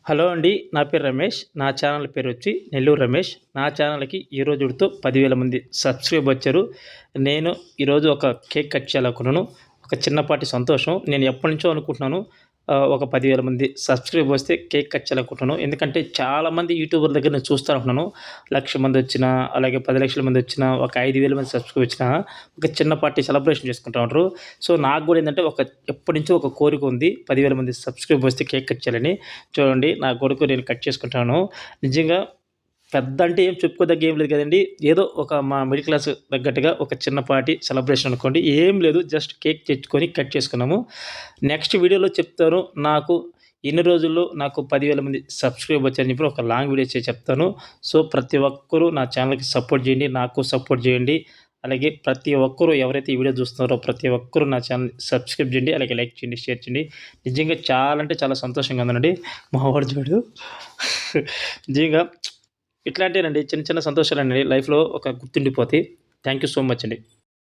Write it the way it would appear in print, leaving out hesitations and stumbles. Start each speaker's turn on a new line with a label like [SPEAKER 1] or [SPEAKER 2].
[SPEAKER 1] Hello అండి. నా పేరు రమేష్. నా ఛానల్ పేరొచ్చి నెల్లూరు రమేష్. నా ఛానల్‌కి ఈ రోజుడితో 10,000 మంది సబ్‌స్క్రైబ్ వచ్చారు. నేను ఈరోజు ఒక కేక్ కట్ చేయాలనుకున్నాను. ఒక చిన్నపాటి సంతోషం. నేను ఎప్పటినుంచో అనుకుంటున్నాను. ఒక 10,000 మంది సబ్‌స్క్రైబ్ వస్తే కేక్ కట్ చేయాలనుకుంటున్నాను. ఎందుకంటే చాలామంది యూట్యూబర్ల దగ్గర నేను చూస్తా ఉంటున్నాను. 1,00,000 మందొచ్చినా, అలాగే 10,00,000 మందొచ్చినా, ఒక 5,000 మంది సబ్‌స్క్రైబ్ వచ్చినా, ఒక చిన్నపాటి సెలబ్రేషన్ చేసుకుంటా ఉంటారు. సో, నాకు గూడా ఏందంటే ఎప్పటినుంచో ఒక కోరిక ఉంది. 10,000 మంది సబ్‌స్క్రైబ్ వస్తే కేక్ కట్ చేయాలని. చూడండి నా కొడుకు నేను కట్ చేసుకుంటాను. నిజంగా పెద్ద అంటే ఏం చెప్పుకోదగ్గ ఏం లేదు కదండీ. ఏదో ఒక మా మిడిల్ క్లాస్ తగ్గట్టుగా ఒక చిన్నపాటి సెలబ్రేషన్ అనుకోండి. ఏం లేదు జస్ట్ కేక్ తెచ్చుకొని కట్ చేసుకున్నాము. నెక్స్ట్ వీడియోలో చెప్తాను నాకు ఎన్ని రోజుల్లో నాకు 10,000 మంది సబ్‌స్క్రైబ్ వచ్చారని చెప్పి ఒక లాంగ్ వీడియో చేసి చెప్తాను. సో, ప్రతి ఒక్కరు నా ఛానల్‌కి సపోర్ట్ చేయండి. నాకు సపోర్ట్ చేయండి. అలాగే ప్రతి ఒక్కరు ఎవరైతే ఈ వీడియో చూస్తున్నారో ప్రతి ఒక్కరు నా ఛానల్‌ని సబ్‌స్క్రైబ్ చేయండి. అలాగే లైక్ చేయండి, షేర్ చేయండి. నిజంగా చాలా అంటే చాలా సంతోషంగా ఉందండి. మా వాడు చూడు నిజంగా ఇట్లాంటియేనండి చిన్న చిన్న సంతోషాలండి లైఫ్‌లో ఒక గుర్తుండిపోతాయి. థాంక్ యూ సో మచ్ అండి.